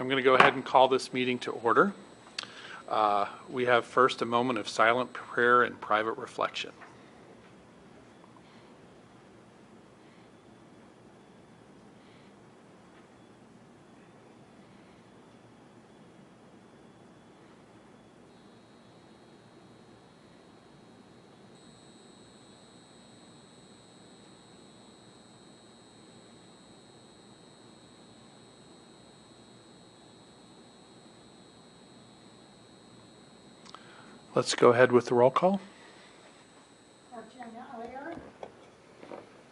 I'm going to go ahead and call this meeting to order. We have first a moment of silent prayer and private reflection. Let's go ahead with the roll call. Archana Ayar.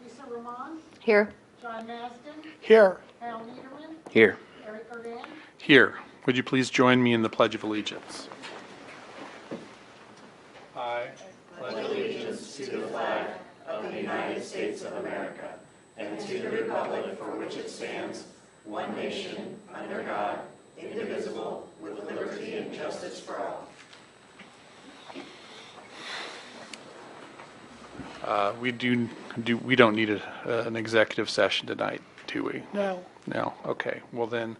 Lisa Roman. Here. John Masden. Here. Al Niederman. Here. Eric Ordan. Here. Would you please join me in the Pledge of Allegiance? I pledge allegiance to the flag of the United States of America and to the republic for which it stands, one nation, under God, indivisible, with liberty and justice for all. We don't need an executive session tonight, do we? No. No. Okay. Well then,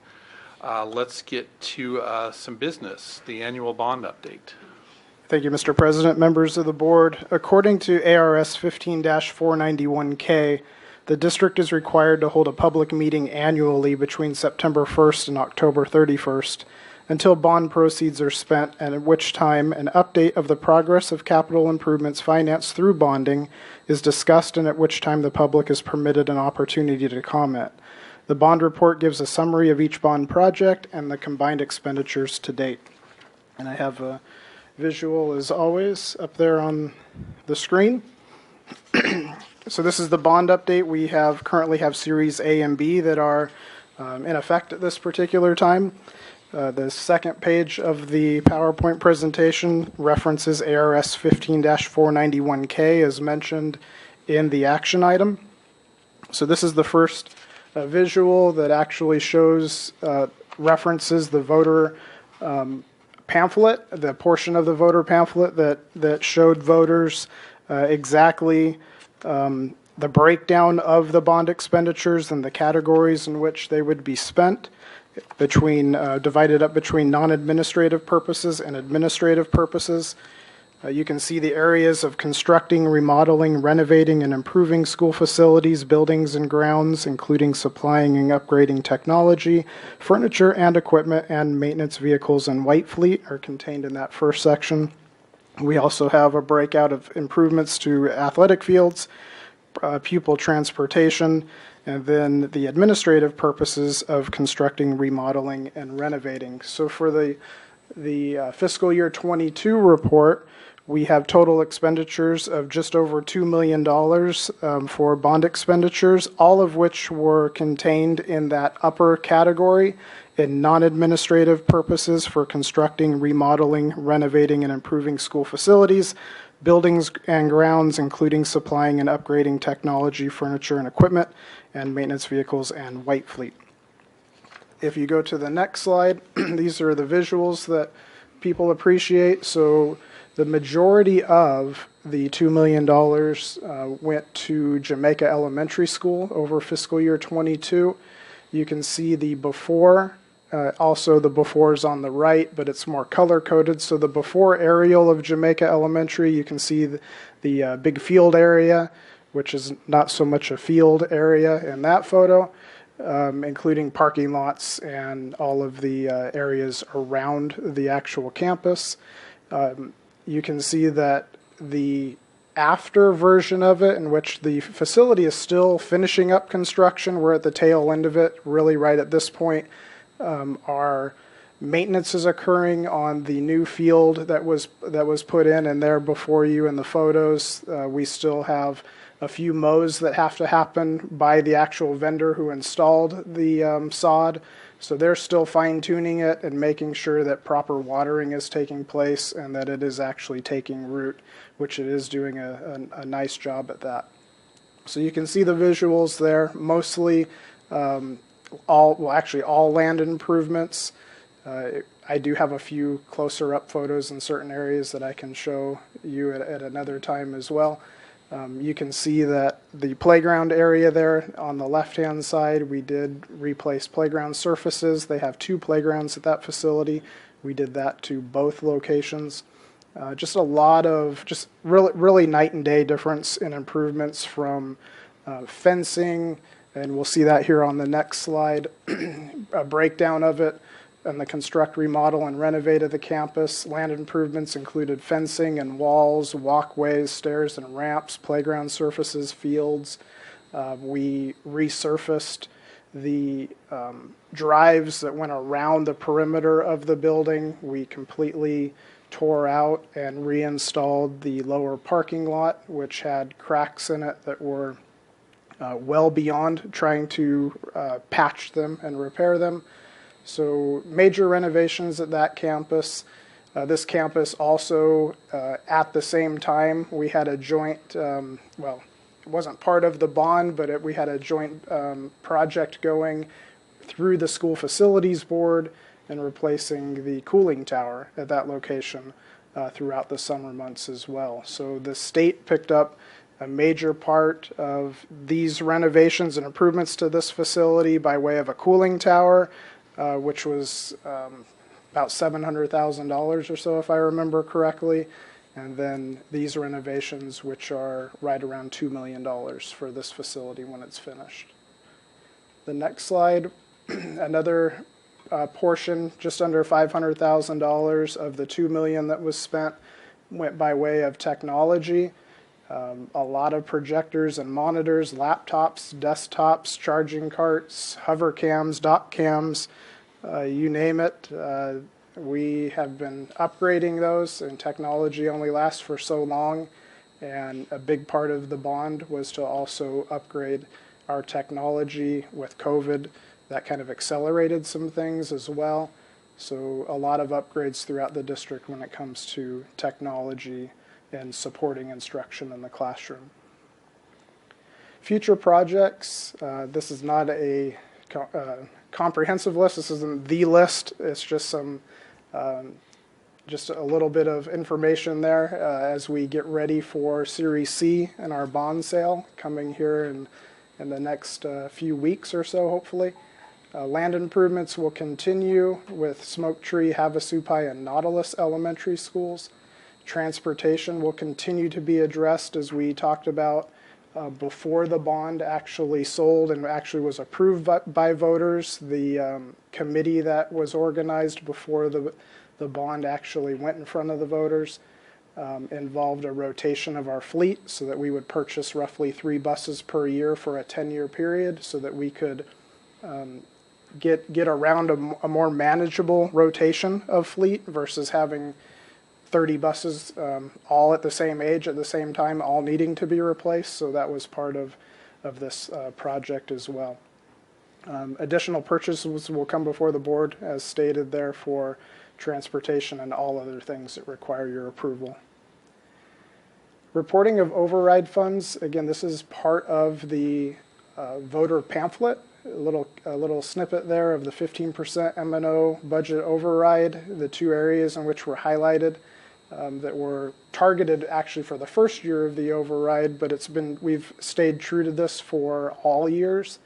let's get to some business. The annual bond update. Thank you, Mr. President, members of the board. According to ARS 15-491K, the district is required to hold a public meeting annually between September 1st and October 31st until bond proceeds are spent, and at which time an update of the progress of capital improvements financed through bonding is discussed, and at which time the public is permitted an opportunity to comment. The bond report gives a summary of each bond project and the combined expenditures to date. And I have a visual, as always, up there on the screen. So this is the bond update. We currently have Series A and B that are in effect at this particular time. The second page of the PowerPoint presentation references ARS 15-491K as mentioned in the action item. So this is the first visual that actually references the voter pamphlet, the portion of the voter pamphlet that showed voters exactly the breakdown of the bond expenditures and the categories in which they would be spent, divided up between non-administrative purposes and administrative purposes. You can see the areas of constructing, remodeling, renovating, and improving school facilities, buildings, and grounds, including supplying and upgrading technology, furniture and equipment, and maintenance vehicles and White Fleet are contained in that first section. We also have a breakout of improvements to athletic fields, pupil transportation, and then the administrative purposes of constructing, remodeling, and renovating. So for the fiscal year 22 report, we have total expenditures of just over $2 million for bond expenditures, all of which were contained in that upper category in non-administrative purposes for constructing, remodeling, renovating, and improving school facilities, buildings and grounds, including supplying and upgrading technology, furniture, and equipment, and maintenance vehicles and White Fleet. If you go to the next slide, these are the visuals that people appreciate. So the majority of the $2 million went to Jamaica Elementary School over fiscal year 22. You can see the before. Also, the before is on the right, but it's more color-coded. So the before aerial of Jamaica Elementary, you can see the big field area, which is not so much a field area in that photo, including parking lots and all of the areas around the actual campus. You can see that the after version of it, in which the facility is still finishing up construction, we're at the tail end of it, really right at this point. Our maintenance is occurring on the new field that was put in, and there before you in the photos, we still have a few mows that have to happen by the actual vendor who installed the sod. So they're still fine-tuning it and making sure that proper watering is taking place and that it is actually taking root, which it is doing a nice job at that. So you can see the visuals there, mostly all land improvements. I do have a few closer up photos in certain areas that I can show you at another time as well. You can see that the playground area there on the left-hand side, we did replace playground surfaces. They have 2 playgrounds at that facility. We did that to both locations. Just a lot of, just really night and day difference in improvements from fencing, and we'll see that here on the next slide, a breakdown of it, and the construct, remodel, and renovate of the campus. Land improvements included fencing and walls, walkways, stairs and ramps, playground surfaces, fields. We resurfaced the drives that went around the perimeter of the building. We completely tore out and reinstalled the lower parking lot, which had cracks in it that were well beyond trying to patch them and repair them. So major renovations at that campus. This campus also, at the same time, we had a joint, well, it wasn't part of the bond, but we had a joint project going through the school facilities board and replacing the cooling tower at that location throughout the summer months as well. So the state picked up a major part of these renovations and improvements to this facility by way of a cooling tower, which was about $700,000 or so, if I remember correctly. And then these renovations, which are right around $2 million for this facility when it's finished. The next slide, another portion, just under $500,000 of the $2 million that was spent went by way of technology. A lot of projectors and monitors, laptops, desktops, charging carts, hover cams, dock cams, you name it. We have been upgrading those, and technology only lasts for so long. And a big part of the bond was to also upgrade our technology with COVID. That kind of accelerated some things as well. So a lot of upgrades throughout the district when it comes to technology and supporting instruction in the classroom. Future projects, this is not a comprehensive list. This isn't the list. It's just some, just a little bit of information there as we get ready for Series C and our bond sale coming here in the next few weeks or so, hopefully. Land improvements will continue with Smoke Tree, Havasupai, and Nautilus elementary schools. Transportation will continue to be addressed, as we talked about before the bond actually sold and actually was approved by voters. The committee that was organized before the bond actually went in front of the voters involved a rotation of our fleet so that we would purchase roughly 3 buses per year for a 10-year period so that we could get around a more manageable rotation of fleet versus having 30 buses all at the same age at the same time, all needing to be replaced. So that was part of this project as well. Additional purchases will come before the board as stated there for transportation and all other things that require your approval. Reporting of override funds, again, this is part of the voter pamphlet. A little snippet there of the 15% M&O budget override, the 2 areas in which were highlighted that were targeted actually for the first year of the override, but we've stayed true to this for all years.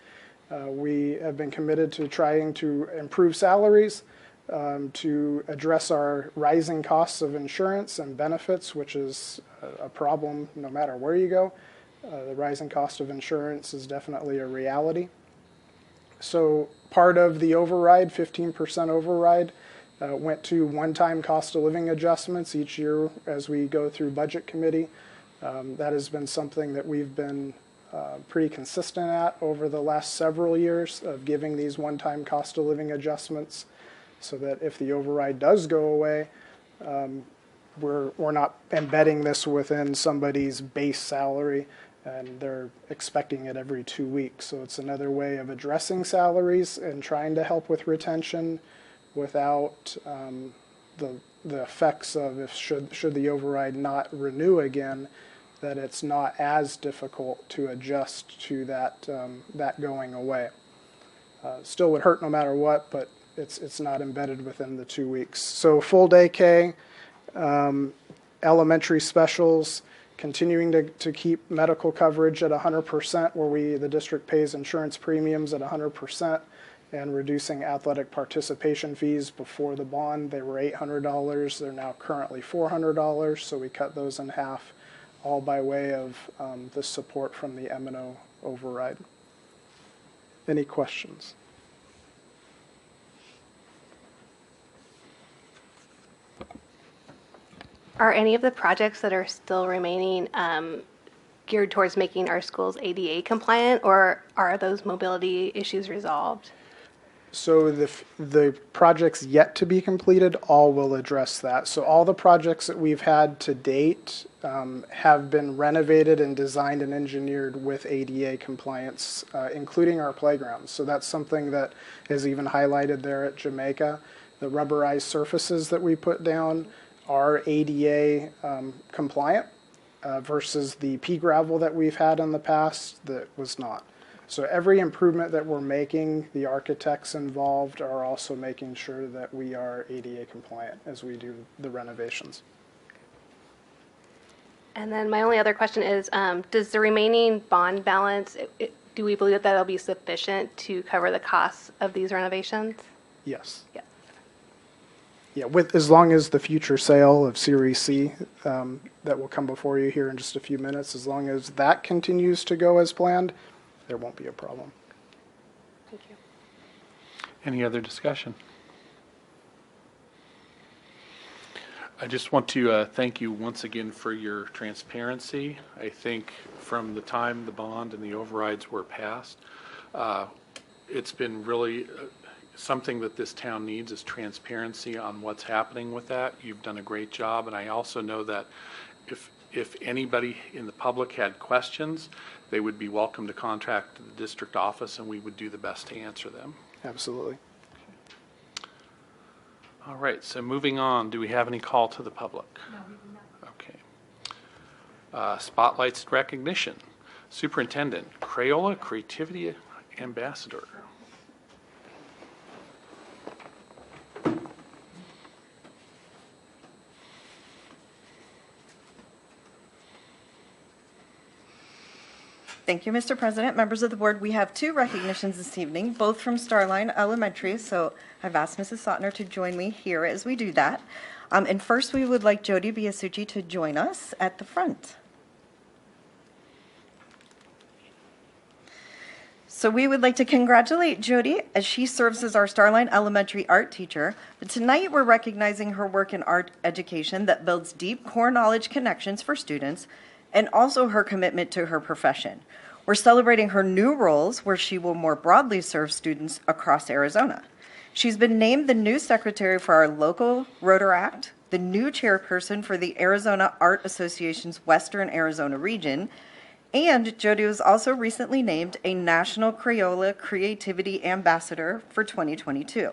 We have been committed to trying to improve salaries, to address our rising costs of insurance and benefits, which is a problem no matter where you go. The rising cost of insurance is definitely a reality. So part of the override, 15% override, went to one-time cost of living adjustments each year as we go through budget committee. That has been something that we've been pretty consistent at over the last several years of giving these one-time cost of living adjustments so that if the override does go away, we're not embedding this within somebody's base salary and they're expecting it every 2 weeks. So it's another way of addressing salaries and trying to help with retention without the effects of should the override not renew again, that it's not as difficult to adjust to that going away. Still would hurt no matter what, but it's not embedded within the 2 weeks. So full day K, elementary specials continuing to keep medical coverage at 100%, where the district pays insurance premiums at 100%, and reducing athletic participation fees. Before the bond, they were $800. They're now currently $400, so we cut those in half, all by way of the support from the M&O override. Any questions? Are any of the projects that are still remaining geared towards making our schools ADA compliant, or are those mobility issues resolved? So the projects yet to be completed all will address that. So all the projects that we've had to date have been renovated and designed and engineered with ADA compliance, including our playgrounds. So that's something that is even highlighted there at Jamaica. The rubberized surfaces that we put down are ADA compliant versus the pea gravel that we've had in the past that was not. So every improvement that we're making, the architects involved are also making sure that we are ADA compliant as we do the renovations. And then my only other question is, does the remaining bond balance, do we believe that that'll be sufficient to cover the costs of these renovations? Yes. Yes. Yeah, as long as the future sale of Series C that will come before you here in just a few minutes, as long as that continues to go as planned, there won't be a problem. Thank you. Any other discussion? I just want to thank you once again for your transparency. I think from the time the bond and the overrides were passed, it's been really something that this town needs is transparency on what's happening with that. You've done a great job, and I also know that if anybody in the public had questions, they would be welcome to contact the district office, and we would do the best to answer them. Absolutely. All right, so moving on, do we have any call to the public? No, we do not. Okay. Spotlights and recognition. Superintendent, Crayola Creativity Ambassador. Thank you, Mr. President. Members of the board, we have two recognitions this evening, both from Starline Elementary, so I've asked Mrs. Sotner to join me here as we do that. And first, we would like Jody Biasucci to join us at the front. So we would like to congratulate Jody as she serves as our Starline Elementary art teacher. But tonight, we're recognizing her work in art education that builds deep core knowledge connections for students, and also her commitment to her profession. We're celebrating her new roles where she will more broadly serve students across Arizona. She's been named the new secretary for our local Rotaract, the new chairperson for the Arizona Art Association's Western Arizona region, and Jody was also recently named a National Crayola Creativity Ambassador for 2022.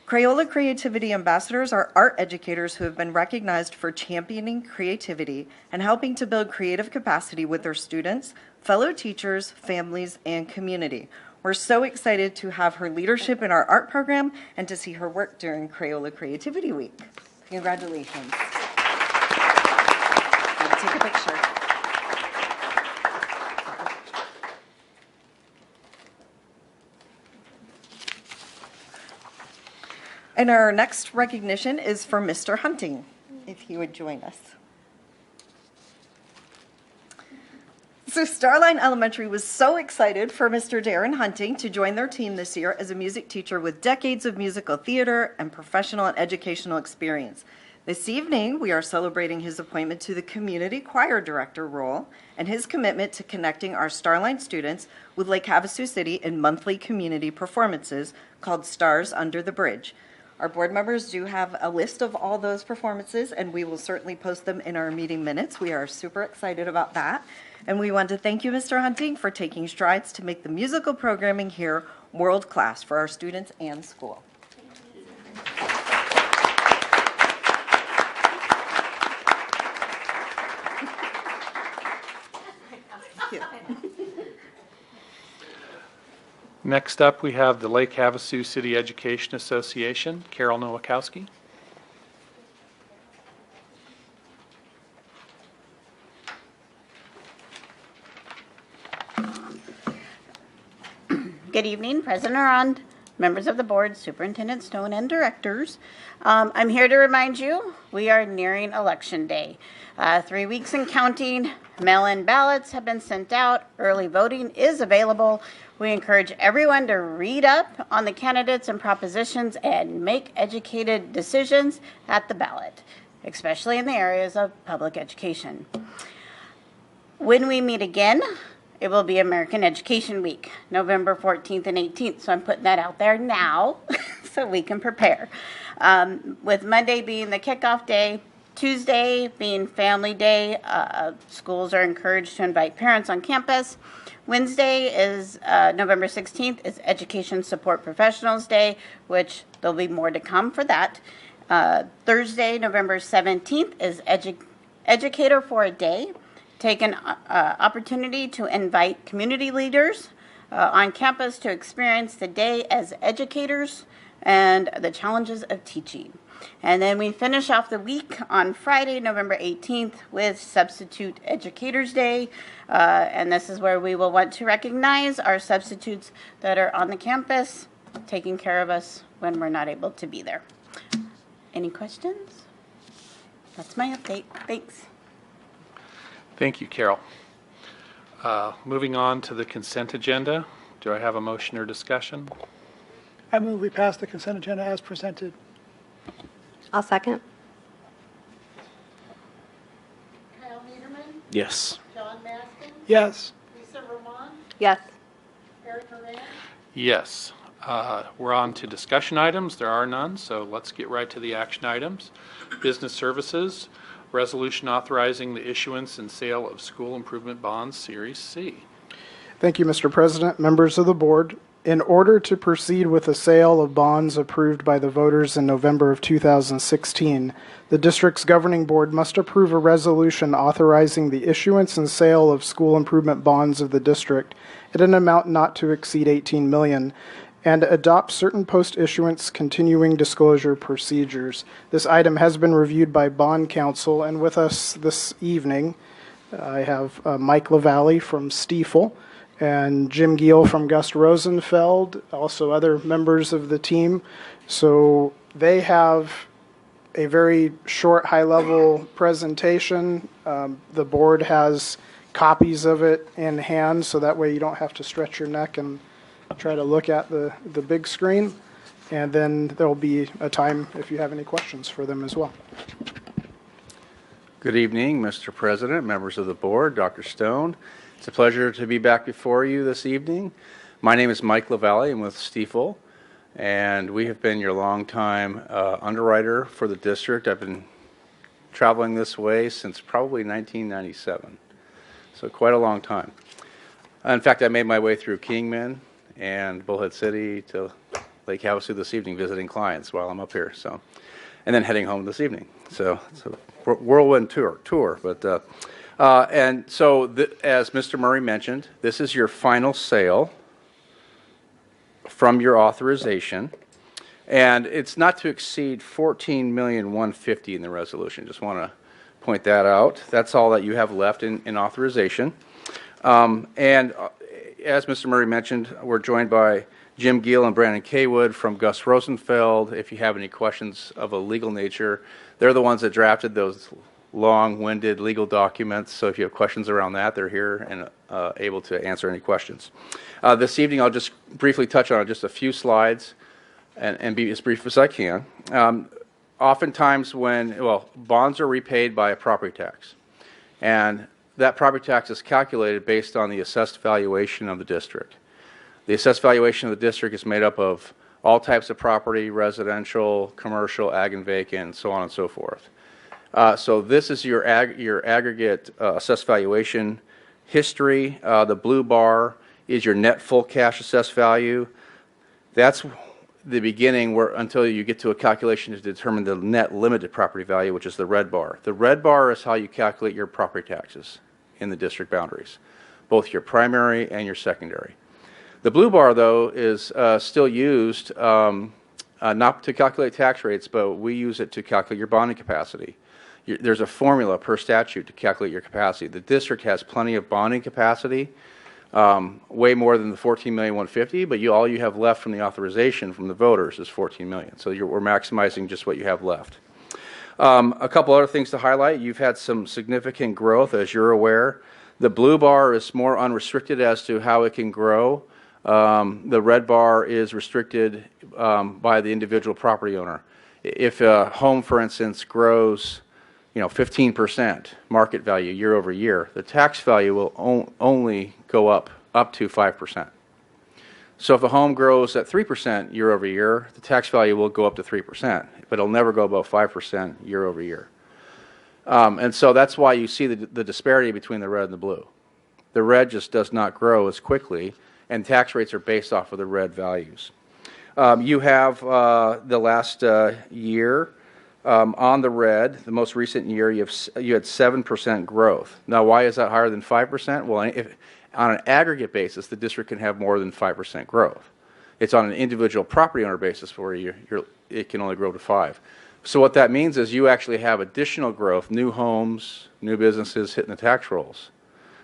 Crayola Creativity Ambassadors are art educators who have been recognized for championing creativity and helping to build creative capacity with their students, fellow teachers, families, and community. We're so excited to have her leadership in our art program and to see her work during Crayola Creativity Week. Congratulations. Take a picture. And our next recognition is for Mr. Hunting, if he would join us. So Starline Elementary was so excited for Mr. Darren Hunting to join their team this year as a music teacher with decades of musical theater and professional and educational experience. This evening, we are celebrating his appointment to the Community Choir Director role and his commitment to connecting our Starline students with Lake Havasu City in monthly community performances called Stars Under the Bridge. Our board members do have a list of all those performances, and we will certainly post them in our meeting minutes. We are super excited about that. And we want to thank you, Mr. Hunting, for taking strides to make the musical programming here world-class for our students and school. Thank you. Next up, we have the Lake Havasu City Education Association, Carol Nowakowski. Good evening, President Arond, members of the board, Superintendent Stone, and directors. I'm here to remind you, we are nearing Election Day. 3 weeks and counting, mail-in ballots have been sent out, early voting is available. We encourage everyone to read up on the candidates and propositions and make educated decisions at the ballot, especially in the areas of public education. When we meet again, it will be American Education Week, November 14th and 18th. So I'm putting that out there now so we can prepare. With Monday being the kickoff day, Tuesday being Family Day, schools are encouraged to invite parents on campus. Wednesday is November 16th is Education Support Professionals Day, which there'll be more to come for that. Thursday, November 17th is Educator for a Day. Take an opportunity to invite community leaders on campus to experience the day as educators and the challenges of teaching. And then we finish off the week on Friday, November 18th with Substitute Educators Day. And this is where we will want to recognize our substitutes that are on the campus taking care of us when we're not able to be there. Any questions? That's my update. Thanks. Thank you, Carol. Moving on to the consent agenda. Do I have a motion or discussion? I move we pass the consent agenda as presented. I'll second. Kyle Niederman, Yes. John Maston, Yes. Lisa Roman, Yes. Eric Moran, Yes. We're on to discussion items. There are none, so let's get right to the action items. Business services, resolution authorizing the issuance and sale of school improvement bonds, Series C. Thank you, Mr. President, members of the board. In order to proceed with the sale of bonds approved by the voters in November of 2016, the district's governing board must approve a resolution authorizing the issuance and sale of school improvement bonds of the district at an amount not to exceed $18 million and adopt certain post-issuance continuing disclosure procedures. This item has been reviewed by bond counsel, and with us this evening, I have Mike LaValle from Stiefel, and Jim Giel from Gus Rosenfeld, also other members of the team. So they have a very short, high-level presentation. The board has copies of it in hand, so that way you don't have to stretch your neck and try to look at the big screen. And then there'll be a time if you have any questions for them as well. Good evening, Mr. President, members of the board, Dr. Stone. It's a pleasure to be back before you this evening. My name is Mike LaValle. I'm with Stiefel, and we have been your longtime underwriter for the district. I've been traveling this way since probably 1997, so quite a long time. In fact, I made my way through Kingman and Bullhead City to Lake Havasu this evening visiting clients while I'm up here, so, and then heading home this evening. So it's a whirlwind tour, but and so, as Mr. Murray mentioned, this is your final sale from your authorization, and it's not to exceed $14,150,000 in the resolution. Just want to point that out. That's all that you have left in authorization. And as Mr. Murray mentioned, we're joined by Jim Giel and Brandon Kaywood from Gus Rosenfeld. If you have any questions of a legal nature, they're the ones that drafted those long-winded legal documents, so if you have questions around that, they're here and able to answer any questions. This evening, I'll just briefly touch on just a few slides and be as brief as I can. Oftentimes bonds are repaid by a property tax, and that property tax is calculated based on the assessed valuation of the district. The assessed valuation of the district is made up of all types of property, residential, commercial, ag and vacant, so on and so forth. So this is your aggregate assessed valuation history. The blue bar is your net full cash assessed value. That's the beginning until you get to a calculation to determine the net limited property value, which is the red bar. The red bar is how you calculate your property taxes in the district boundaries, both your primary and your secondary. The blue bar, though, is still used not to calculate tax rates, but we use it to calculate your bonding capacity. There's a formula per statute to calculate your capacity. The district has plenty of bonding capacity way more than the 14,150,000, but all you have left from the authorization from the voters is 14 million. So we're maximizing just what you have left. A couple other things to highlight. You've had some significant growth, as you're aware. The blue bar is more unrestricted as to how it can grow. The red bar is restricted by the individual property owner. If a home, for instance, grows 15% market value year over year, the tax value will only go up to 5%. So if a home grows at 3% year over year, the tax value will go up to 3%, but it'll never go above 5% year over year. And so that's why you see the disparity between the red and the blue. The red just does not grow as quickly, and tax rates are based off of the red values. You have the last year. On the red, the most recent year, you had 7% growth. Now, why is that higher than 5%? Well, on an aggregate basis, the district can have more than 5% growth. It's on an individual property owner basis where it can only grow to 5%. So what that means is you actually have additional growth, new homes, new businesses hitting the tax rolls,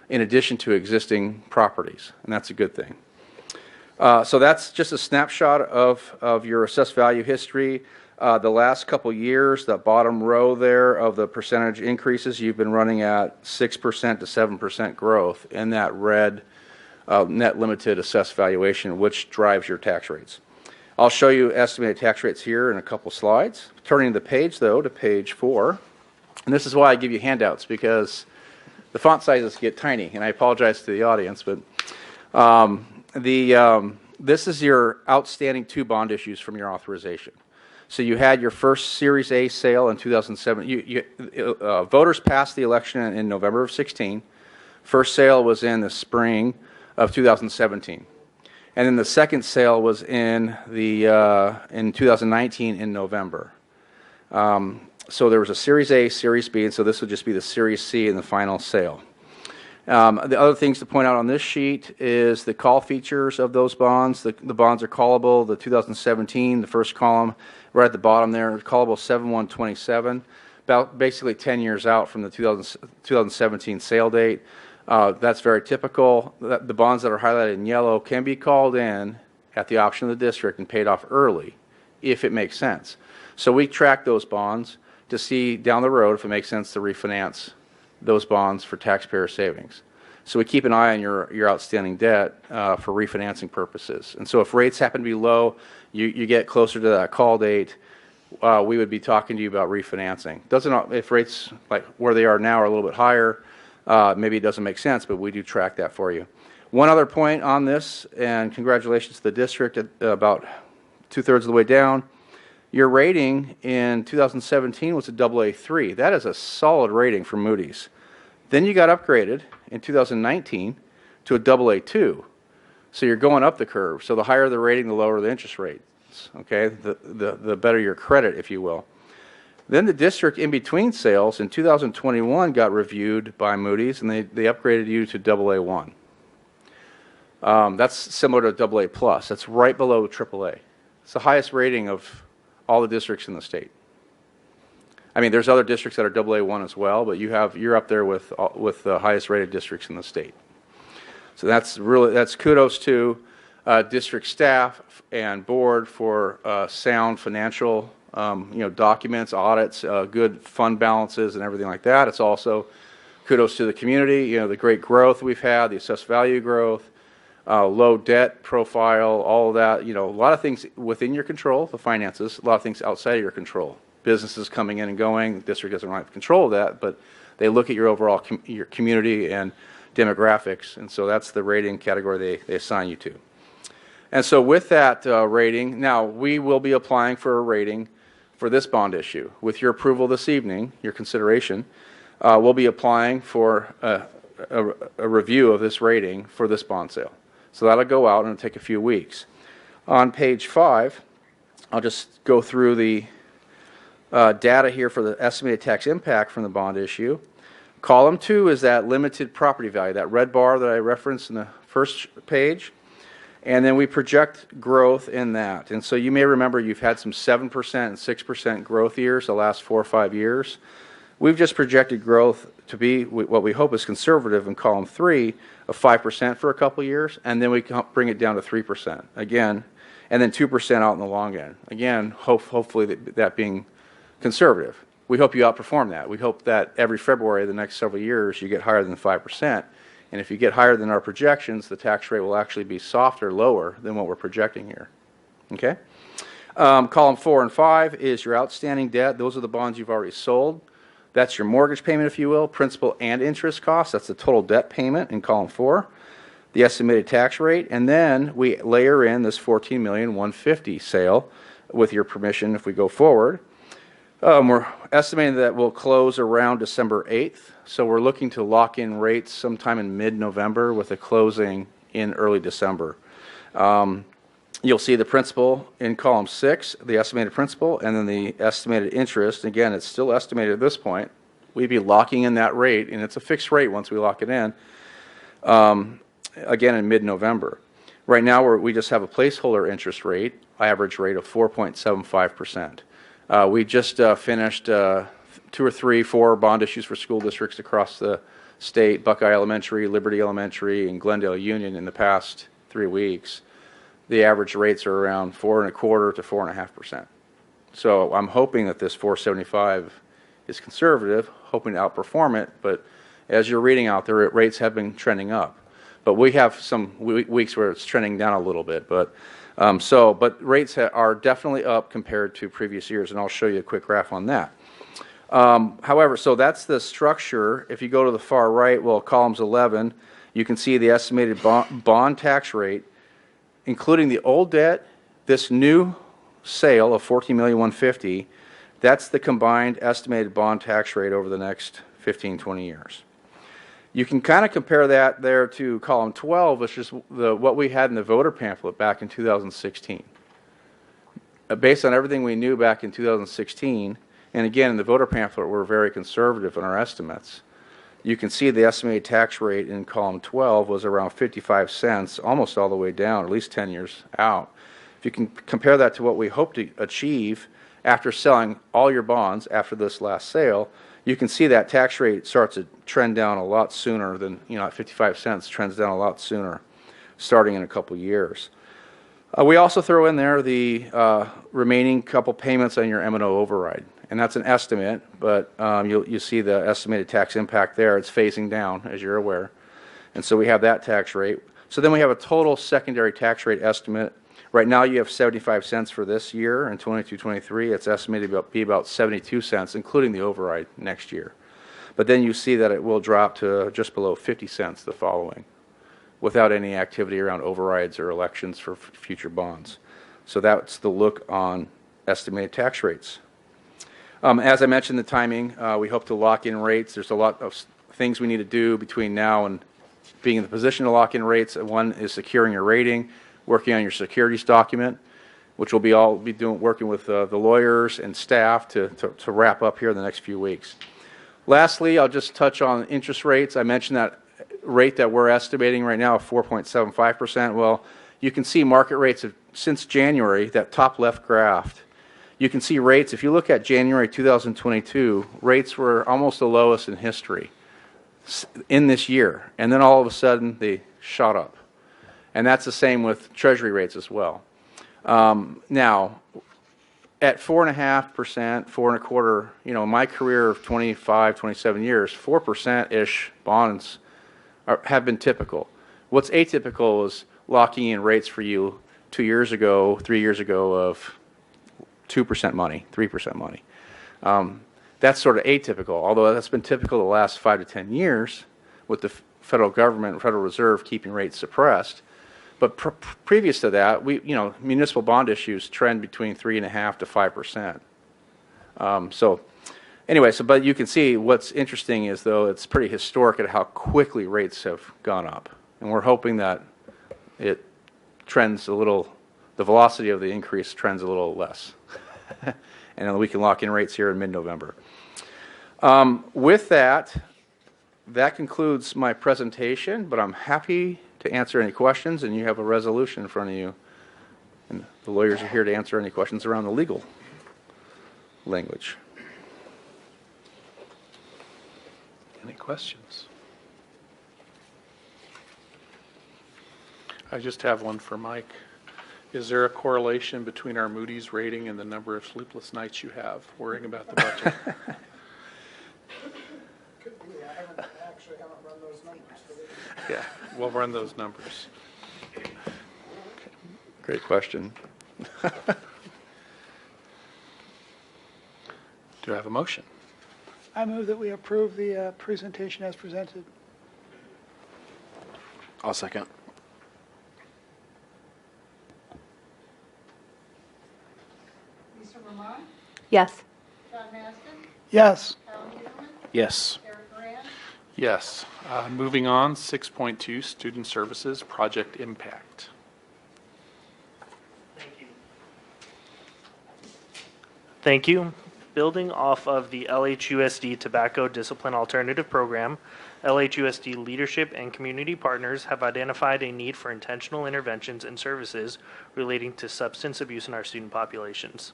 in addition to existing properties, and that's a good thing. So that's just a snapshot of your assessed value history. The last couple years, the bottom row there of the percentage increases, you've been running at 6% to 7% growth in that red net limited assessed valuation, which drives your tax rates. I'll show you estimated tax rates here in a couple slides. Turning the page, though, to page 4. And this is why I give you handouts, because the font sizes get tiny, and I apologize to the audience, but this is your outstanding 2 bond issues from your authorization. So you had your first Series A sale in 2007. Voters passed the election in November of 16. First sale was in the spring of 2017. And then the second sale was in 2019 in November. So there was a Series A, Series B, and so this would just be the Series C in the final sale. The other things to point out on this sheet is the call features of those bonds. The bonds are callable. The 2017, the first column, right at the bottom there, callable 7/1/27, about basically 10 years out from the 2017 sale date. That's very typical. The bonds that are highlighted in yellow can be called in at the option of the district and paid off early, if it makes sense. So we track those bonds to see down the road if it makes sense to refinance those bonds for taxpayer savings. So we keep an eye on your outstanding debt for refinancing purposes. And so if rates happen to be low, you get closer to that call date, we would be talking to you about refinancing. If rates like where they are now are a little bit higher, maybe it doesn't make sense, but we do track that for you. One other point on this, and congratulations to the district at about 2/3 of the way down. Your rating in 2017 was a AA3. That is a solid rating for Moody's. Then you got upgraded in 2019 to a AA2. So you're going up the curve. So the higher the rating, the lower the interest rates. Okay, the better your credit, if you will. Then the district in between sales in 2021 got reviewed by Moody's, and they upgraded you to AA1. That's similar to AA plus. That's right below AAA. It's the highest rating of all the districts in the state. I mean, there's other districts that are AA1 as well, but you're up there with the highest rated districts in the state. So that's kudos to district staff and board for sound financial documents, audits, good fund balances, and everything like that. It's also kudos to the community. The great growth we've had, the assessed value growth. Low debt profile, all of that, a lot of things within your control, the finances, a lot of things outside of your control. Businesses coming in and going, the district doesn't have control of that, but they look at your overall your community and demographics, and so that's the rating category they assign you to. And so with that rating, now we will be applying for a rating for this bond issue. With your approval this evening, your consideration, we'll be applying for a review of this rating for this bond sale. So that'll go out and it'll take a few weeks. On page 5, I'll just go through the data here for the estimated tax impact from the bond issue. Column 2 is that limited property value, that red bar that I referenced in the first page. And then we project growth in that. And so you may remember you've had some 7% and 6% growth years the last 4 or 5 years. We've just projected growth to be what we hope is conservative in column 3 of 5% for a couple years, and then we can bring it down to 3% again, and then 2% out in the long end. Again, hopefully that being conservative. We hope you outperform that. We hope that every February of the next several years you get higher than 5%. And if you get higher than our projections, the tax rate will actually be softer, lower than what we're projecting here. Okay? Column 4 and 5 is your outstanding debt. Those are the bonds you've already sold. That's your mortgage payment, if you will, principal and interest costs. That's the total debt payment in column 4. The estimated tax rate, and then we layer in this $14,150,000 sale with your permission if we go forward. We're estimating that we'll close around December 8th, so we're looking to lock in rates sometime in mid-November with a closing in early December. You'll see the principal in column 6, the estimated principal, and then the estimated interest. Again, it's still estimated at this point. We'd be locking in that rate, and it's a fixed rate once we lock it in, again in mid-November. Right now, we just have a placeholder interest rate, average rate of 4.75%. We just finished 2 or 3, 4 bond issues for school districts across the state, Buckeye Elementary, Liberty Elementary, and Glendale Union in the past 3 weeks. The average rates are around 4.25% to 4.5%. So I'm hoping that this 4.75 is conservative, hoping to outperform it, but as you're reading out there, rates have been trending up. But we have some weeks where it's trending down a little bit, but rates are definitely up compared to previous years, and I'll show you a quick graph on that. However, so that's the structure. If you go to the far right, well, columns 11, you can see the estimated bond tax rate, including the old debt, this new sale of $14,150,000, that's the combined estimated bond tax rate over the next 15, 20 years. You can kind of compare that there to column 12, which is what we had in the voter pamphlet back in 2016. Based on everything we knew back in 2016, and again, in the voter pamphlet, we're very conservative in our estimates. You can see the estimated tax rate in column 12 was around 55 cents, almost all the way down, at least 10 years out. If you can compare that to what we hope to achieve after selling all your bonds after this last sale, you can see that tax rate starts to trend down a lot sooner than, at 55 cents, trends down a lot sooner, starting in a couple years. We also throw in there the remaining couple payments on your M&O override. And that's an estimate, but you see the estimated tax impact there. It's phasing down, as you're aware. And so we have that tax rate. So then we have a total secondary tax rate estimate. Right now you have 75 cents for this year in 22-23. It's estimated to be about 72 cents, including the override next year. But then you see that it will drop to just below 50 cents the following, without any activity around overrides or elections for future bonds. So that's the look on estimated tax rates. As I mentioned, the timing, we hope to lock in rates. There's a lot of things we need to do between now and being in the position to lock in rates. One is securing your rating, working on your securities document, which we'll be working with the lawyers and staff to wrap up here in the next few weeks. Lastly, I'll just touch on interest rates. I mentioned that rate that we're estimating right now of 4.75%. Well, you can see market rates since January, that top left graph. You can see rates, if you look at January 2022, rates were almost the lowest in history in this year. And then all of a sudden, they shot up. And that's the same with Treasury rates as well. Now, at 4.5%, 4.25%, in my career of 25, 27 years, 4%-ish bonds have been typical. What's atypical is locking in rates for you 2 years ago, 3 years ago of 2% money, 3% money. That's sort of atypical, although that's been typical the last 5 to 10 years with the federal government, Federal Reserve keeping rates suppressed. But previous to that, municipal bond issues trend between 3.5% to 5%. But you can see what's interesting is, though, it's pretty historic at how quickly rates have gone up. And we're hoping that it trends a little, the velocity of the increase trends a little less. And then we can lock in rates here in mid-November. With that concludes my presentation, but I'm happy to answer any questions, and you have a resolution in front of you. And the lawyers are here to answer any questions around the legal language. Any questions? I just have one for Mike. Is there a correlation between our Moody's rating and the number of sleepless nights you have worrying about the budget? Could be. I actually haven't run those numbers. Yeah, we'll run those numbers. Great question. Do I have a motion? I move that we approve the presentation as presented. I'll second. Lisa Roman, Yes. John Maston, Yes. Kyle Niederman, Yes. Eric Moran, Yes. Moving on, 6.2, Student Services, Project Impact. Thank you. Building off of the LHUSD Tobacco Discipline Alternative Program, LHUSD leadership and community partners have identified a need for intentional interventions and services relating to substance abuse in our student populations.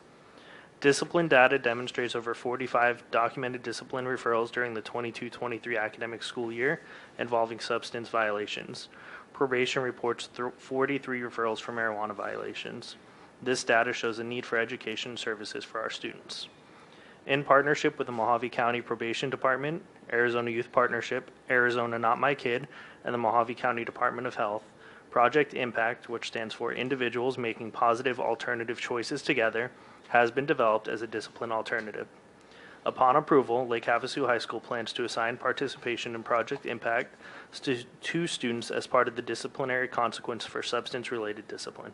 Discipline data demonstrates over 45 documented discipline referrals during the 22-23 academic school year involving substance violations. Probation reports 43 referrals for marijuana violations. This data shows a need for education services for our students. In partnership with the Mojave County Probation Department, Arizona Youth Partnership, Arizona Not My Kid, and the Mojave County Department of Health, Project Impact, which stands for Individuals Making Positive Alternative Choices Together, has been developed as a discipline alternative. Upon approval, Lake Havasu High School plans to assign participation in Project Impact to students as part of the disciplinary consequence for substance-related discipline.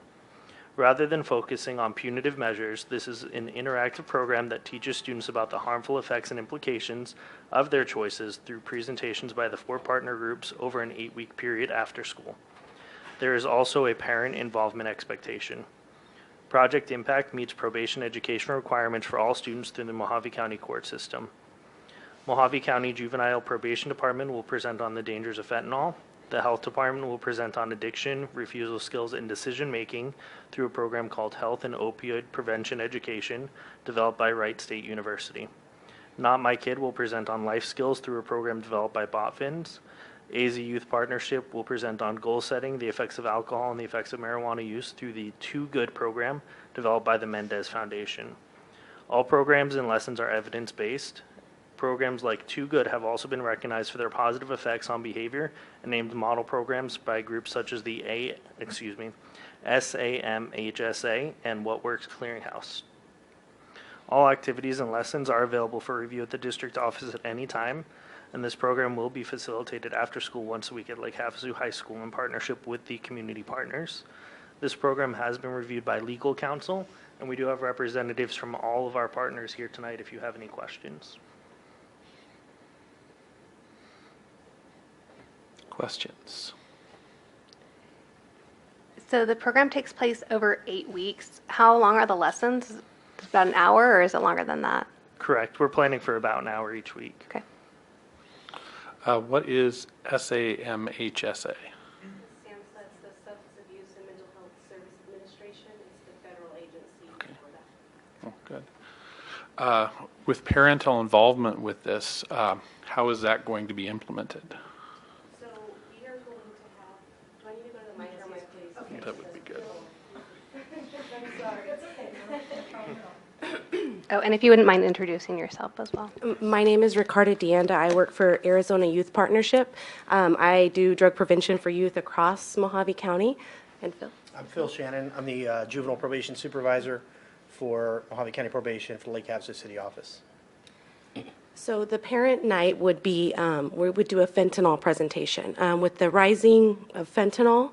Rather than focusing on punitive measures, this is an interactive program that teaches students about the harmful effects and implications of their choices through presentations by the 4 partner groups over an 8-week period after school. There is also a parent involvement expectation. Project Impact meets probation education requirements for all students through the Mojave County court system. Mojave County Juvenile Probation Department will present on the dangers of fentanyl. The Health Department will present on addiction, refusal skills, and decision-making through a program called Health and Opioid Prevention Education, developed by Wright State University. Not My Kid will present on life skills through a program developed by Botfins. AZ Youth Partnership will present on goal setting, the effects of alcohol, and the effects of marijuana use through the Too Good program developed by the Mendez Foundation. All programs and lessons are evidence-based. Programs like Too Good have also been recognized for their positive effects on behavior and named model programs by groups such as the SAMHSA and What Works Clearinghouse. All activities and lessons are available for review at the district office at any time, and this program will be facilitated after school once a week at Lake Havasu High School in partnership with the community partners. This program has been reviewed by legal counsel, and we do have representatives from all of our partners here tonight if you have any questions. Questions? So the program takes place over 8 weeks. How long are the lessons? About an hour, or is it longer than that? Correct. We're planning for about an hour each week. Okay. What is SAMHSA? SAMHSA, that's the Substance Abuse and Mental Health Service Administration. It's the federal agency for that. Oh, good. With parental involvement with this, how is that going to be implemented? So we are going to have, do I need to go to the mic or mic, please? Okay. That would be good. I'm sorry. That's okay. Oh, and if you wouldn't mind introducing yourself as well. My name is Ricardo Deanda. I work for Arizona Youth Partnership. I do drug prevention for youth across Mojave County. And Phil? I'm Phil Shannon. I'm the juvenile probation supervisor for Mojave County Probation for the Lake Havasu City office. So the parent night would be, we would do a fentanyl presentation. With the rising of fentanyl,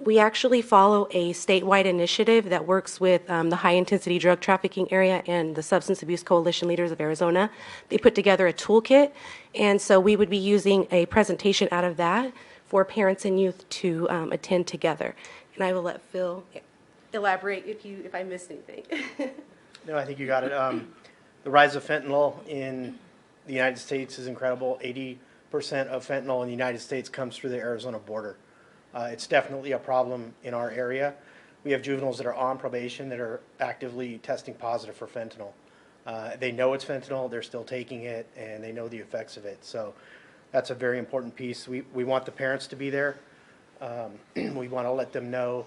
we actually follow a statewide initiative that works with the high-intensity drug trafficking area and the Substance Abuse Coalition Leaders of Arizona. They put together a toolkit, and so we would be using a presentation out of that for parents and youth to attend together. And I will let Phil elaborate if I missed anything. No, I think you got it. The rise of fentanyl in the United States is incredible. 80% of fentanyl in the United States comes through the Arizona border. It's definitely a problem in our area. We have juveniles that are on probation that are actively testing positive for fentanyl. They know it's fentanyl, they're still taking it, and they know the effects of it. So That's a very important piece. We want the parents to be there. We want to let them know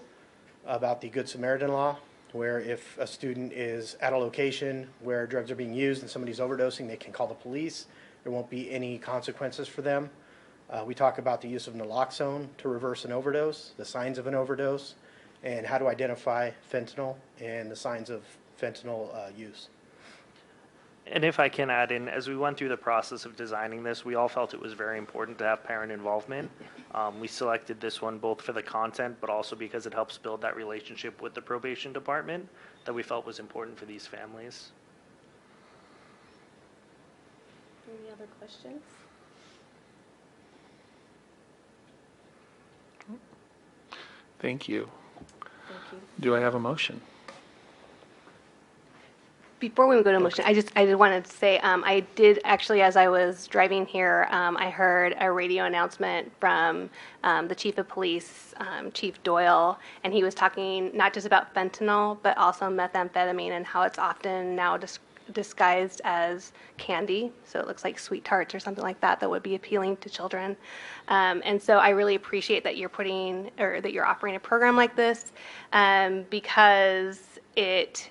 about the Good Samaritan law, where if a student is at a location where drugs are being used and somebody's overdosing, they can call the police. There won't be any consequences for them. We talk about the use of naloxone to reverse an overdose, the signs of an overdose, and how to identify fentanyl and the signs of fentanyl use. And if I can add in, as we went through the process of designing this, we all felt it was very important to have parent involvement. We selected this one both for the content, but also because it helps build that relationship with the probation department that we felt was important for these families. Any other questions? Thank you. Thank you. Do I have a motion? Before we go to motion, I just wanted to say, I did actually, as I was driving here, I heard a radio announcement from the chief of police, Chief Doyle, and he was talking not just about fentanyl, but also methamphetamine and how it's often now disguised as candy. So it looks like sweet tarts or something like that would be appealing to children. And so I really appreciate that you're that you're offering a program like this, because it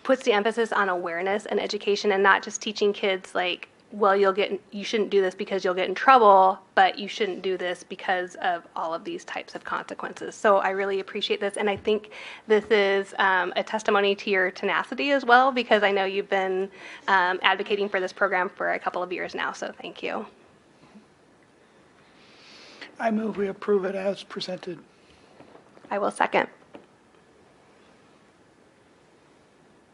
puts the emphasis on awareness and education, and not just teaching kids like, well, you shouldn't do this because you'll get in trouble, but you shouldn't do this because of all of these types of consequences. So I really appreciate this, and I think this is a testimony to your tenacity as well, because I know you've been advocating for this program for a couple of years now, so thank you. I move we approve it as presented. I will second.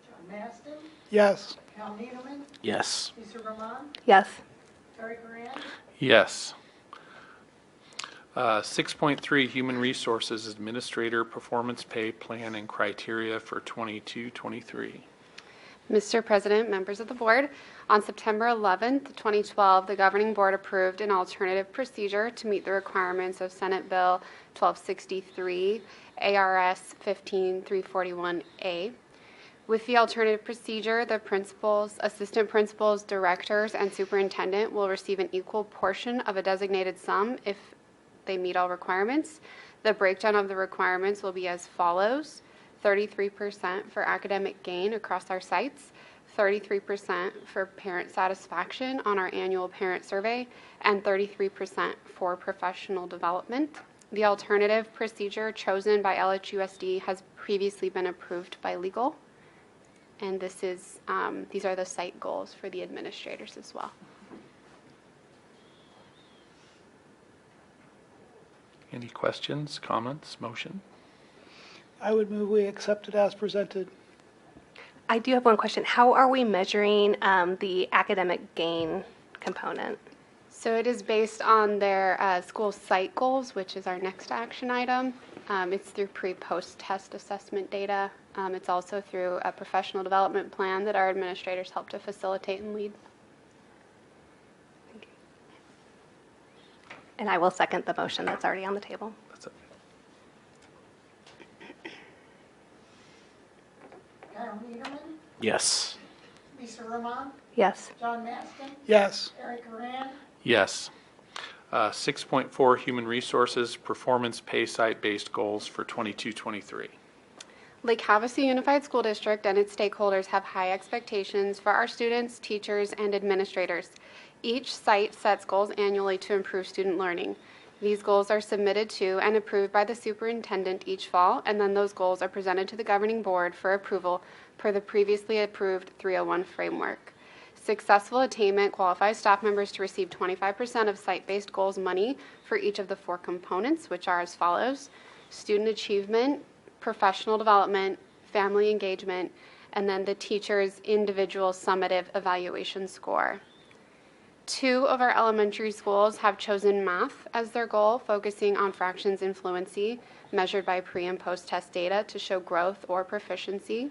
John Maston, Yes. Cal Needleman, Yes. Lisa Roman, Yes. Eric Moran, Yes. 6.3, Human Resources Administrator Performance Pay Plan and Criteria for 22-23. Mr. President, members of the board, on September 11th, 2012, the Governing Board approved an alternative procedure to meet the requirements of Senate Bill 1263, ARS 15341A. With the alternative procedure, the principals, assistant principals, directors, and superintendent will receive an equal portion of a designated sum if they meet all requirements. The breakdown of the requirements will be as follows: 33% for academic gain across our sites, 33% for parent satisfaction on our annual parent survey, and 33% for professional development. The alternative procedure chosen by LHUSD has previously been approved by legal. And these are the site goals for the administrators as well. Any questions, comments, motion? I would move we accept it as presented. I do have one question. How are we measuring the academic gain component? So it is based on their school site goals, which is our next action item. It's through pre-post test assessment data. It's also through a professional development plan that our administrators help to facilitate and lead. Thank you. And I will second the motion that's already on the table. That's it. Cal Needleman, Yes. Lisa Roman, Yes. John Maston, Yes. Eric Moran, Yes. 6.4, Human Resources Performance Pay Site-Based Goals for 22-23. Lake Havasu Unified School District and its stakeholders have high expectations for our students, teachers, and administrators. Each site sets goals annually to improve student learning. These goals are submitted to and approved by the superintendent each fall, and then those goals are presented to the governing board for approval per the previously approved 301 framework. Successful attainment qualifies staff members to receive 25% of site-based goals money for each of the 4 components, which are as follows: student achievement, professional development, family engagement, and then the teacher's individual summative evaluation score. 2 of our elementary schools have chosen math as their goal, focusing on fractions and fluency, measured by pre- and post-test data to show growth or proficiency.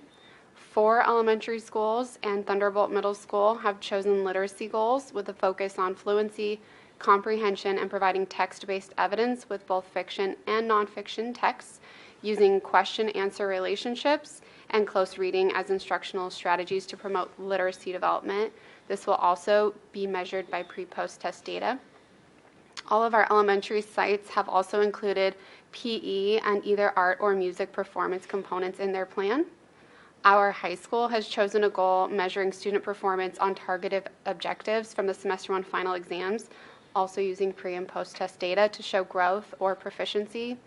4 elementary schools and Thunderbolt Middle School have chosen literacy goals with a focus on fluency, comprehension, and providing text-based evidence with both fiction and nonfiction texts, using question-answer relationships and close reading as instructional strategies to promote literacy development. This will also be measured by pre-post test data. All of our elementary sites have also included PE and either art or music performance components in their plan. Our high school has chosen a goal measuring student performance on targeted objectives from the semester 1 final exams, also using pre and post test data to show growth or proficiency.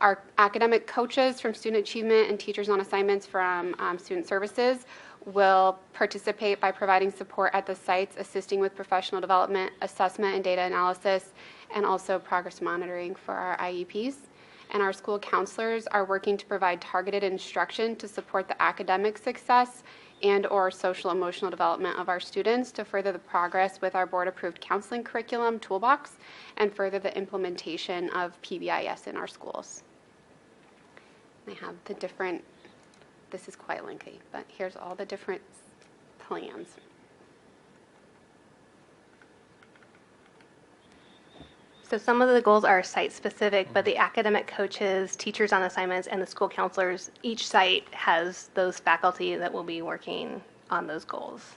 Our academic coaches from student achievement and teachers on assignments from student services will participate by providing support at the sites, assisting with professional development, assessment and data analysis, and also progress monitoring for our IEPs. And our school counselors are working to provide targeted instruction to support the academic success and or social emotional development of our students to further the progress with our board-approved counseling curriculum toolbox and further the implementation of PBIS in our schools. I have the different, this is quite lengthy, but here's all the different plans. So some of the goals are site-specific, but the academic coaches, teachers on assignments, and the school counselors, each site has those faculty that will be working on those goals.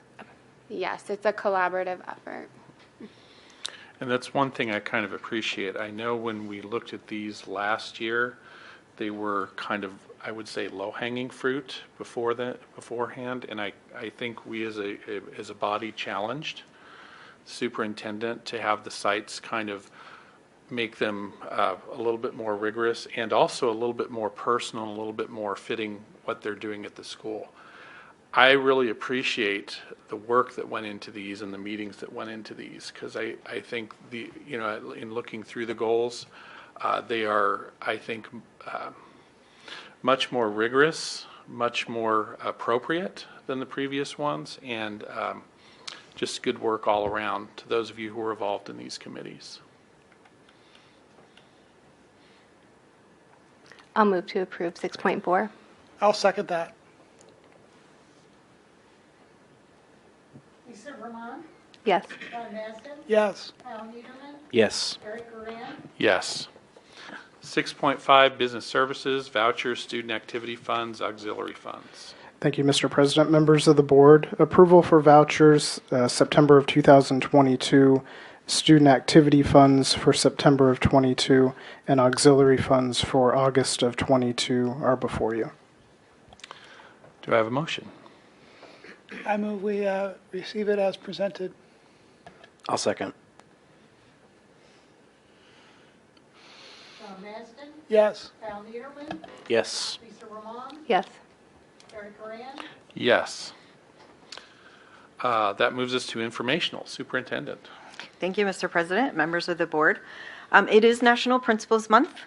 Yes, it's a collaborative effort. And that's one thing I kind of appreciate. I know when we looked at these last year, they were kind of, I would say, low-hanging fruit beforehand, and I think we as a body challenged superintendent to have the sites kind of make them a little bit more rigorous and also a little bit more personal, a little bit more fitting what they're doing at the school. I really appreciate the work that went into these and the meetings that went into these, because I think in looking through the goals, they are, I think, much more rigorous, much more appropriate than the previous ones, and just good work all around to those of you who were involved in these committees. I'll move to approve 6.4. I'll second that. Lisa Roman, Yes. John Maston, Yes. Kyle Niederman, Yes. Eric Duran, Yes. 6.5, business services, vouchers, student activity funds, auxiliary funds. Thank you, Mr. President. Members of the board, approval for vouchers, September of 2022, student activity funds for September of 22, and auxiliary funds for August of 22 are before you. Do I have a motion? I move we receive it as presented. I'll second. John Maston, Yes. Kyle Niederman, Yes. Lisa Roman, Yes. Eric Duran, Yes. That moves us to informational. Superintendent. Thank you, Mr. President, members of the board. It is National Principals Month.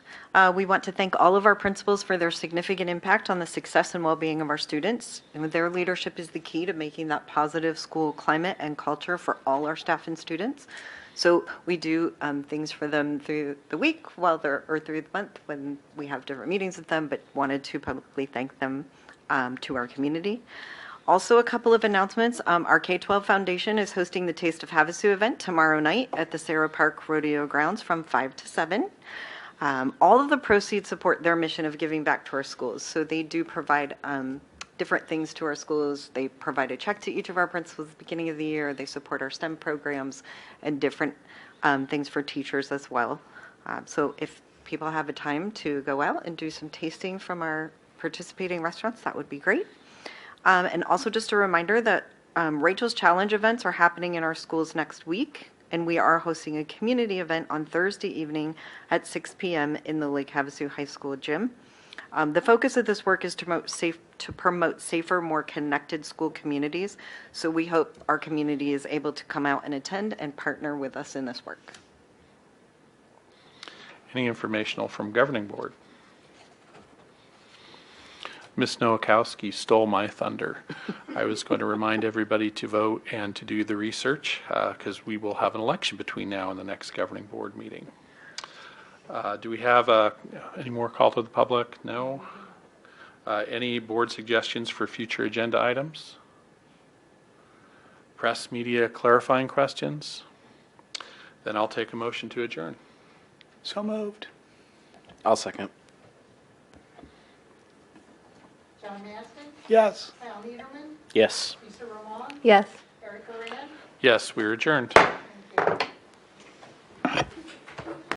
We want to thank all of our principals for their significant impact on the success and well-being of our students. And their leadership is the key to making that positive school climate and culture for all our staff and students. So we do things for them through the week or through the month when we have different meetings with them, but wanted to publicly thank them to our community. Also, a couple of announcements. Our K-12 Foundation is hosting the Taste of Havasu event tomorrow night at the Sarah Park Rodeo Grounds from 5 to 7. All of the proceeds support their mission of giving back to our schools. So they do provide different things to our schools. They provide a check to each of our principals at the beginning of the year. They support our STEM programs and different things for teachers as well. So if people have a time to go out and do some tasting from our participating restaurants, that would be great. And also just a reminder that Rachel's Challenge events are happening in our schools next week, and we are hosting a community event on Thursday evening at 6 p.m. in the Lake Havasu High School gym. The focus of this work is to promote safer, more connected school communities, so we hope our community is able to come out and attend and partner with us in this work. Any informational from governing board? Ms. Nowakowski stole my thunder. I was going to remind everybody to vote and to do the research because we will have an election between now and the next governing board meeting. Do we have any more call to the public? No. Any board suggestions for future agenda items? Press, media, clarifying questions? Then I'll take a motion to adjourn. So moved. I'll second. John Maston, Yes. Kyle Niederman, Yes. Lisa Roman, Yes. Eric Duran, Yes, we're adjourned.